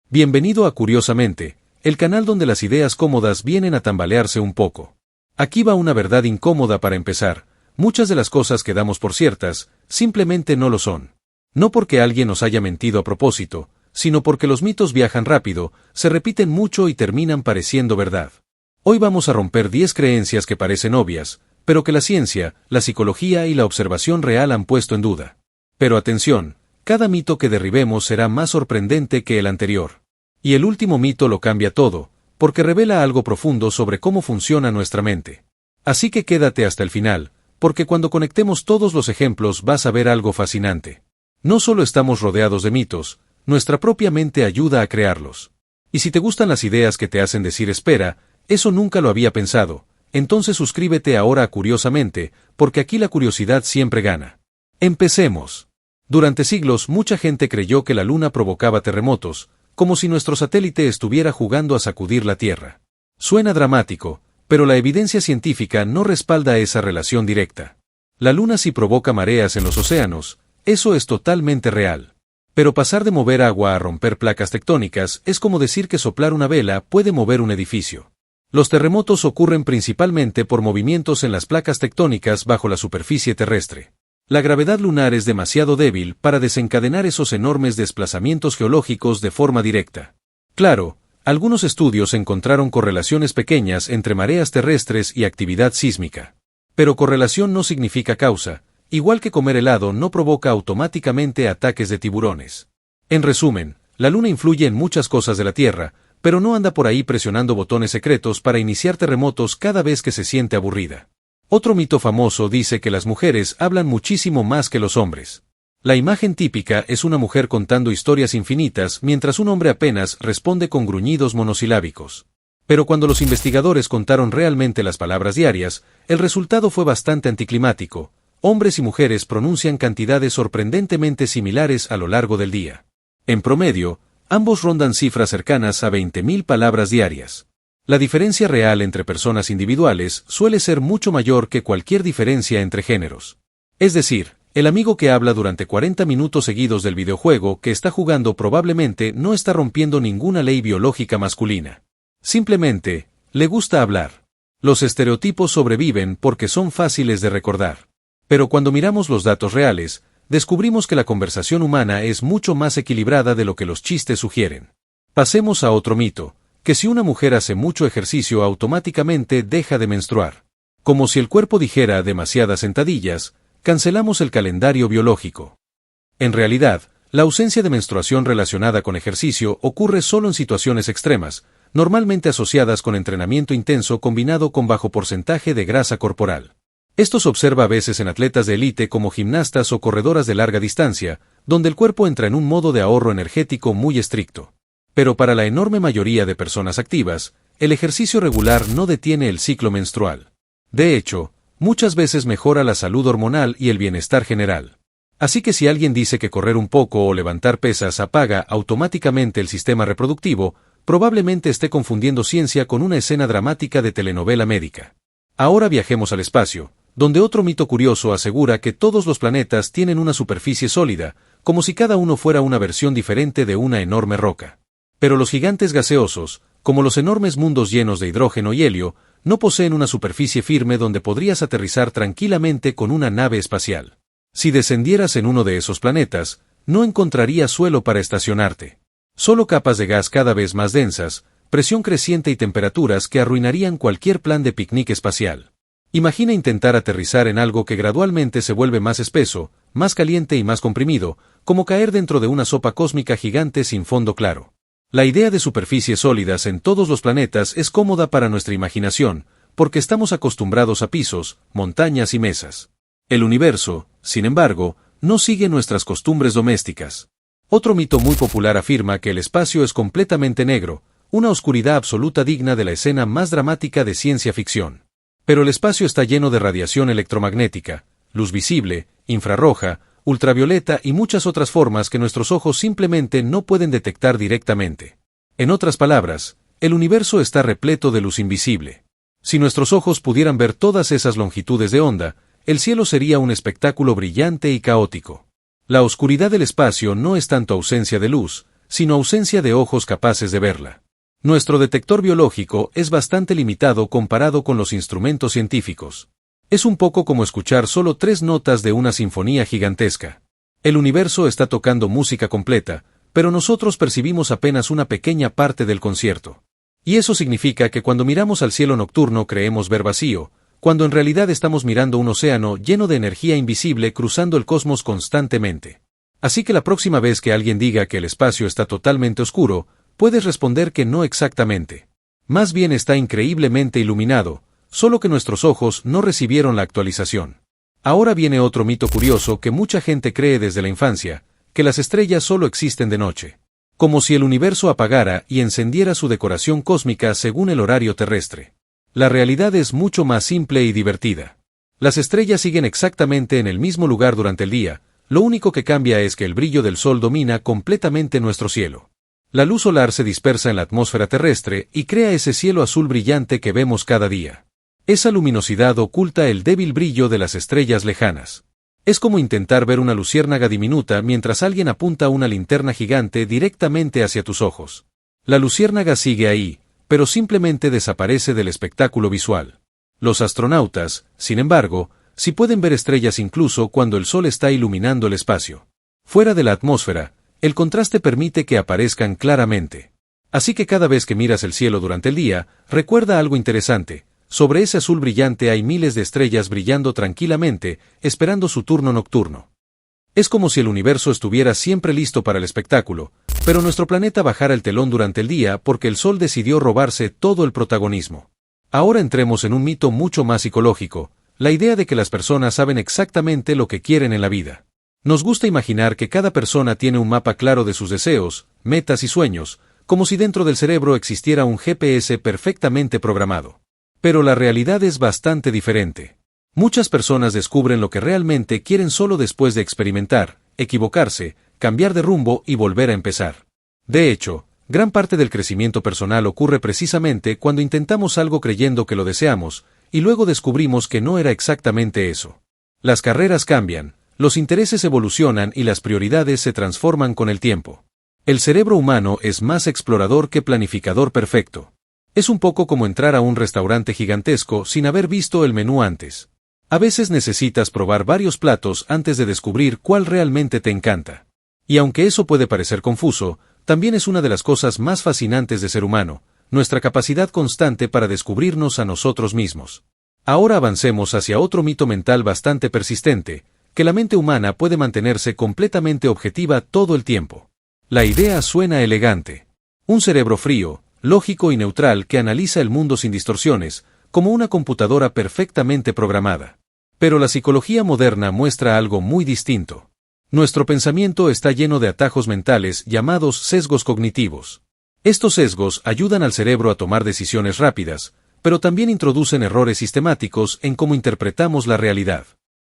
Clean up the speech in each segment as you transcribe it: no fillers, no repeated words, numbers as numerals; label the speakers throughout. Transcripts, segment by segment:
Speaker 1: Bienvenido a Curiosamente, el canal donde las ideas cómodas vienen a tambalearse un poco. Aquí va una verdad incómoda para empezar: muchas de las cosas que damos por ciertas, simplemente no lo son. No porque alguien nos haya mentido a propósito, sino porque los mitos viajan rápido, se repiten mucho y terminan pareciendo verdad. Hoy vamos a romper 10 creencias que parecen obvias, pero que la ciencia, la psicología y la observación real han puesto en duda. Pero atención, cada mito que derribemos será más sorprendente que el anterior. Y el último mito lo cambia todo, porque revela algo profundo sobre cómo funciona nuestra mente. Así que quédate hasta el final, porque cuando conectemos todos los ejemplos vas a ver algo fascinante. No solo estamos rodeados de mitos, nuestra propia mente ayuda a crearlos. Y si te gustan las ideas que te hacen decir espera, eso nunca lo había pensado, entonces suscríbete ahora a Curiosamente, porque aquí la curiosidad siempre gana. Empecemos. Durante siglos mucha gente creyó que la luna provocaba terremotos, como si nuestro satélite estuviera jugando a sacudir la Tierra. Suena dramático, pero la evidencia científica no respalda esa relación directa. La luna sí provoca mareas en los océanos, eso es totalmente real. Pero pasar de mover agua a romper placas tectónicas es como decir que soplar una vela puede mover un edificio. Los terremotos ocurren principalmente por movimientos en las placas tectónicas bajo la superficie terrestre. La gravedad lunar es demasiado débil para desencadenar esos enormes desplazamientos geológicos de forma directa. Claro, algunos estudios encontraron correlaciones pequeñas entre mareas terrestres y actividad sísmica. Pero correlación no significa causa, igual que comer helado no provoca automáticamente ataques de tiburones. En resumen, la luna influye en muchas cosas de la Tierra, pero no anda por ahí presionando botones secretos para iniciar terremotos cada vez que se siente aburrida. Otro mito famoso dice que las mujeres hablan muchísimo más que los hombres. La imagen típica es una mujer contando historias infinitas mientras un hombre apenas responde con gruñidos monosilábicos. Pero cuando los investigadores contaron realmente las palabras diarias, el resultado fue bastante anticlimático. Hombres y mujeres pronuncian cantidades sorprendentemente similares a lo largo del día. En promedio, ambos rondan cifras cercanas a 20.000 palabras diarias. La diferencia real entre personas individuales suele ser mucho mayor que cualquier diferencia entre géneros. Es decir, el amigo que habla durante 40 minutos seguidos del videojuego que está jugando probablemente no está rompiendo ninguna ley biológica masculina. Simplemente, le gusta hablar. Los estereotipos sobreviven porque son fáciles de recordar. Pero cuando miramos los datos reales, descubrimos que la conversación humana es mucho más equilibrada de lo que los chistes sugieren. Pasemos a otro mito: que si una mujer hace mucho ejercicio automáticamente deja de menstruar. Como si el cuerpo dijera demasiadas sentadillas, cancelamos el calendario biológico. En realidad, la ausencia de menstruación relacionada con ejercicio ocurre solo en situaciones extremas, normalmente asociadas con entrenamiento intenso combinado con bajo porcentaje de grasa corporal. Esto se observa a veces en atletas de élite como gimnastas o corredoras de larga distancia, donde el cuerpo entra en un modo de ahorro energético muy estricto. Pero para la enorme mayoría de personas activas, el ejercicio regular no detiene el ciclo menstrual. De hecho, muchas veces mejora la salud hormonal y el bienestar general. Así que si alguien dice que correr un poco o levantar pesas apaga automáticamente el sistema reproductivo, probablemente esté confundiendo ciencia con una escena dramática de telenovela médica. Ahora viajemos al espacio, donde otro mito curioso asegura que todos los planetas tienen una superficie sólida, como si cada uno fuera una versión diferente de una enorme roca. Pero los gigantes gaseosos, como los enormes mundos llenos de hidrógeno y helio, no poseen una superficie firme donde podrías aterrizar tranquilamente con una nave espacial. Si descendieras en uno de esos planetas, no encontrarías suelo para estacionarte. Solo capas de gas cada vez más densas, presión creciente y temperaturas que arruinarían cualquier plan de picnic espacial. Imagina intentar aterrizar en algo que gradualmente se vuelve más espeso, más caliente y más comprimido, como caer dentro de una sopa cósmica gigante sin fondo claro. La idea de superficies sólidas en todos los planetas es cómoda para nuestra imaginación, porque estamos acostumbrados a pisos, montañas y mesas. El universo, sin embargo, no sigue nuestras costumbres domésticas. Otro mito muy popular afirma que el espacio es completamente negro, una oscuridad absoluta digna de la escena más dramática de ciencia ficción. Pero el espacio está lleno de radiación electromagnética, luz visible, infrarroja, ultravioleta y muchas otras formas que nuestros ojos simplemente no pueden detectar directamente. En otras palabras, el universo está repleto de luz invisible. Si nuestros ojos pudieran ver todas esas longitudes de onda, el cielo sería un espectáculo brillante y caótico. La oscuridad del espacio no es tanto ausencia de luz, sino ausencia de ojos capaces de verla. Nuestro detector biológico es bastante limitado comparado con los instrumentos científicos. Es un poco como escuchar solo 3 notas de una sinfonía gigantesca. El universo está tocando música completa, pero nosotros percibimos apenas una pequeña parte del concierto. Y eso significa que cuando miramos al cielo nocturno creemos ver vacío, cuando en realidad estamos mirando un océano lleno de energía invisible cruzando el cosmos constantemente. Así que la próxima vez que alguien diga que el espacio está totalmente oscuro, puedes responder que no exactamente. Más bien está increíblemente iluminado, solo que nuestros ojos no recibieron la actualización. Ahora viene otro mito curioso que mucha gente cree desde la infancia, que las estrellas solo existen de noche. Como si el universo apagara y encendiera su decoración cósmica según el horario terrestre. La realidad es mucho más simple y divertida. Las estrellas siguen exactamente en el mismo lugar durante el día, lo único que cambia es que el brillo del sol domina completamente nuestro cielo. La luz solar se dispersa en la atmósfera terrestre y crea ese cielo azul brillante que vemos cada día. Esa luminosidad oculta el débil brillo de las estrellas lejanas. Es como intentar ver una luciérnaga diminuta mientras alguien apunta una linterna gigante directamente hacia tus ojos. La luciérnaga sigue ahí, pero simplemente desaparece del espectáculo visual. Los astronautas, sin embargo, sí pueden ver estrellas incluso cuando el sol está iluminando el espacio. Fuera de la atmósfera, el contraste permite que aparezcan claramente. Así que cada vez que miras el cielo durante el día, recuerda algo interesante. Sobre ese azul brillante hay miles de estrellas brillando tranquilamente, esperando su turno nocturno. Es como si el universo estuviera siempre listo para el espectáculo, pero nuestro planeta bajara el telón durante el día porque el sol decidió robarse todo el protagonismo. Ahora entremos en un mito mucho más psicológico, la idea de que las personas saben exactamente lo que quieren en la vida. Nos gusta imaginar que cada persona tiene un mapa claro de sus deseos, metas y sueños, como si dentro del cerebro existiera un GPS perfectamente programado. Pero la realidad es bastante diferente. Muchas personas descubren lo que realmente quieren solo después de experimentar, equivocarse, cambiar de rumbo y volver a empezar. De hecho, gran parte del crecimiento personal ocurre precisamente cuando intentamos algo creyendo que lo deseamos, y luego descubrimos que no era exactamente eso. Las carreras cambian, los intereses evolucionan y las prioridades se transforman con el tiempo. El cerebro humano es más explorador que planificador perfecto. Es un poco como entrar a un restaurante gigantesco sin haber visto el menú antes. A veces necesitas probar varios platos antes de descubrir cuál realmente te encanta. Y aunque eso puede parecer confuso, también es una de las cosas más fascinantes de ser humano, nuestra capacidad constante para descubrirnos a nosotros mismos. Ahora avancemos hacia otro mito mental bastante persistente, que la mente humana puede mantenerse completamente objetiva todo el tiempo. La idea suena elegante. Un cerebro frío, lógico y neutral que analiza el mundo sin distorsiones, como una computadora perfectamente programada. Pero la psicología moderna muestra algo muy distinto. Nuestro pensamiento está lleno de atajos mentales llamados sesgos cognitivos. Estos sesgos ayudan al cerebro a tomar decisiones rápidas, pero también introducen errores sistemáticos en cómo interpretamos la realidad.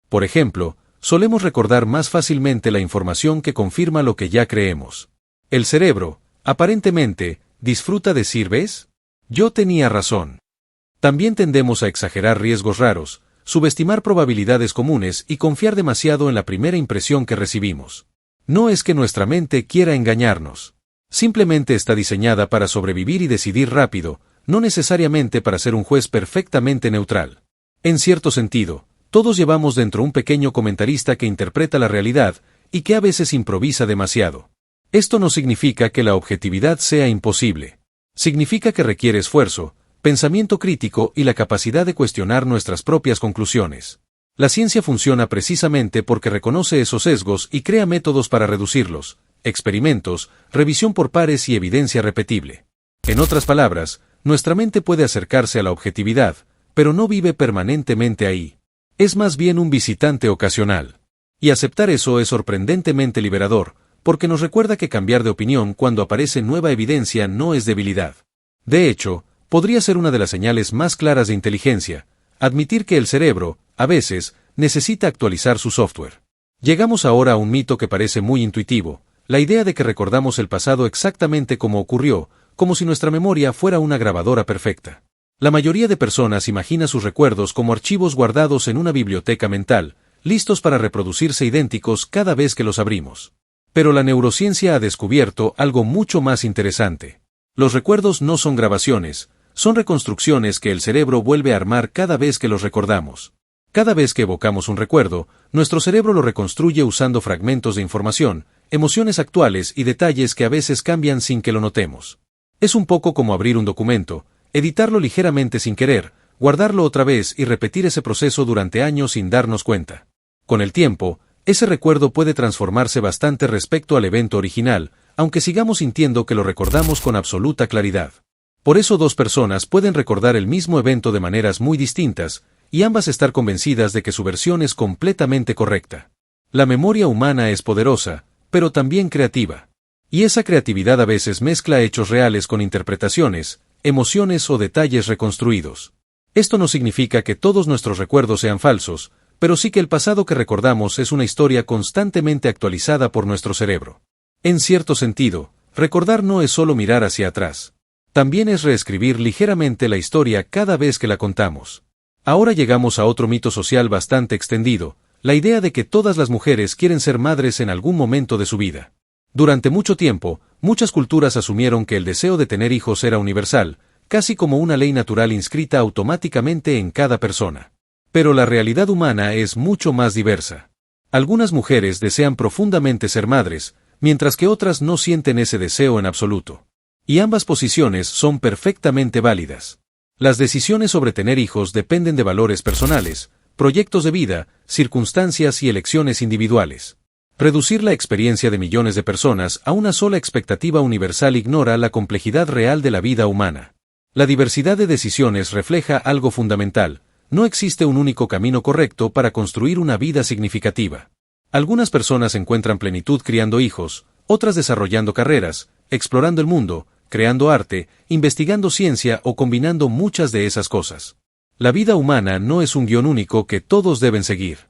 Speaker 1: Por ejemplo, solemos recordar más fácilmente la información que confirma lo que ya creemos. El cerebro, aparentemente, disfruta decir ¿ves? Yo tenía razón. También tendemos a exagerar riesgos raros, subestimar probabilidades comunes y confiar demasiado en la primera impresión que recibimos. No es que nuestra mente quiera engañarnos. Simplemente está diseñada para sobrevivir y decidir rápido, no necesariamente para ser un juez perfectamente neutral. En cierto sentido, todos llevamos dentro un pequeño comentarista que interpreta la realidad y que a veces improvisa demasiado. Esto no significa que la objetividad sea imposible. Significa que requiere esfuerzo, pensamiento crítico y la capacidad de cuestionar nuestras propias conclusiones. La ciencia funciona precisamente porque reconoce esos sesgos y crea métodos para reducirlos, experimentos, revisión por pares y evidencia repetible. En otras palabras, nuestra mente puede acercarse a la objetividad, pero no vive permanentemente ahí. Es más bien un visitante ocasional. Y aceptar eso es sorprendentemente liberador, porque nos recuerda que cambiar de opinión cuando aparece nueva evidencia no es debilidad. De hecho, podría ser una de las señales más claras de inteligencia, admitir que el cerebro, a veces, necesita actualizar su software. Llegamos ahora a un mito que parece muy intuitivo, la idea de que recordamos el pasado exactamente como ocurrió, como si nuestra memoria fuera una grabadora perfecta. La mayoría de personas imagina sus recuerdos como archivos guardados en una biblioteca mental, listos para reproducirse idénticos cada vez que los abrimos. Pero la neurociencia ha descubierto algo mucho más interesante. Los recuerdos no son grabaciones, son reconstrucciones que el cerebro vuelve a armar cada vez que los recordamos. Cada vez que evocamos un recuerdo, nuestro cerebro lo reconstruye usando fragmentos de información, emociones actuales y detalles que a veces cambian sin que lo notemos. Es un poco como abrir un documento, editarlo ligeramente sin querer, guardarlo otra vez y repetir ese proceso durante años sin darnos cuenta. Con el tiempo, ese recuerdo puede transformarse bastante respecto al evento original, aunque sigamos sintiendo que lo recordamos con absoluta claridad. Por eso dos personas pueden recordar el mismo evento de maneras muy distintas, y ambas estar convencidas de que su versión es completamente correcta. La memoria humana es poderosa, pero también creativa. Y esa creatividad a veces mezcla hechos reales con interpretaciones, emociones o detalles reconstruidos. Esto no significa que todos nuestros recuerdos sean falsos, pero sí que el pasado que recordamos es una historia constantemente actualizada por nuestro cerebro. En cierto sentido, recordar no es solo mirar hacia atrás. También es reescribir ligeramente la historia cada vez que la contamos. Ahora llegamos a otro mito social bastante extendido, la idea de que todas las mujeres quieren ser madres en algún momento de su vida. Durante mucho tiempo, muchas culturas asumieron que el deseo de tener hijos era universal, casi como una ley natural inscrita automáticamente en cada persona. Pero la realidad humana es mucho más diversa. Algunas mujeres desean profundamente ser madres, mientras que otras no sienten ese deseo en absoluto. Y ambas posiciones son perfectamente válidas. Las decisiones sobre tener hijos dependen de valores personales, proyectos de vida, circunstancias y elecciones individuales. Reducir la experiencia de millones de personas a una sola expectativa universal ignora la complejidad real de la vida humana. La diversidad de decisiones refleja algo fundamental: no existe un único camino correcto para construir una vida significativa. Algunas personas encuentran plenitud criando hijos, otras desarrollando carreras, explorando el mundo, creando arte, investigando ciencia o combinando muchas de esas cosas. La vida humana no es un guión único que todos deben seguir.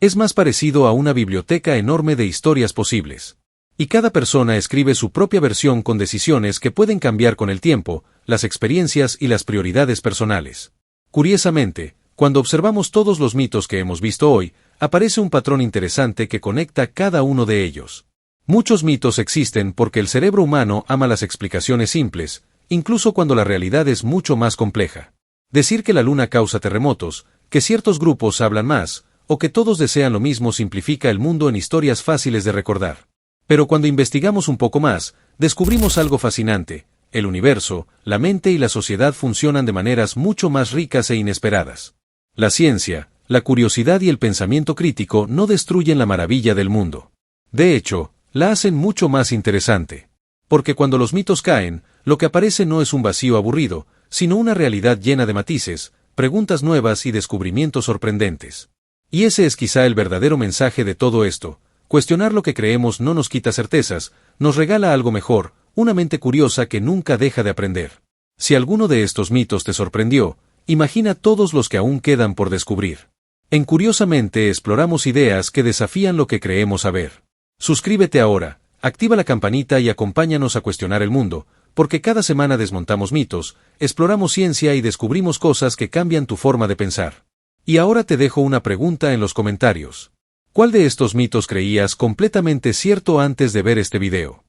Speaker 1: Es más parecido a una biblioteca enorme de historias posibles. Y cada persona escribe su propia versión con decisiones que pueden cambiar con el tiempo, las experiencias y las prioridades personales. Curiosamente, cuando observamos todos los mitos que hemos visto hoy, aparece un patrón interesante que conecta cada uno de ellos. Muchos mitos existen porque el cerebro humano ama las explicaciones simples, incluso cuando la realidad es mucho más compleja. Decir que la luna causa terremotos, que ciertos grupos hablan más, o que todos desean lo mismo simplifica el mundo en historias fáciles de recordar. Pero cuando investigamos un poco más, descubrimos algo fascinante: el universo, la mente y la sociedad funcionan de maneras mucho más ricas e inesperadas. La ciencia, la curiosidad y el pensamiento crítico no destruyen la maravilla del mundo. De hecho, la hacen mucho más interesante. Porque cuando los mitos caen, lo que aparece no es un vacío aburrido, sino una realidad llena de matices, preguntas nuevas y descubrimientos sorprendentes. Y ese es quizá el verdadero mensaje de todo esto: cuestionar lo que creemos no nos quita certezas, nos regala algo mejor, una mente curiosa que nunca deja de aprender. Si alguno de estos mitos te sorprendió, imagina todos los que aún quedan por descubrir. En Curiosamente exploramos ideas que desafían lo que creemos saber. Suscríbete ahora, activa la campanita y acompáñanos a cuestionar el mundo, porque cada semana desmontamos mitos, exploramos ciencia y descubrimos cosas que cambian tu forma de pensar. Y ahora te dejo una pregunta en los comentarios. ¿Cuál de estos mitos creías completamente cierto antes de ver este video?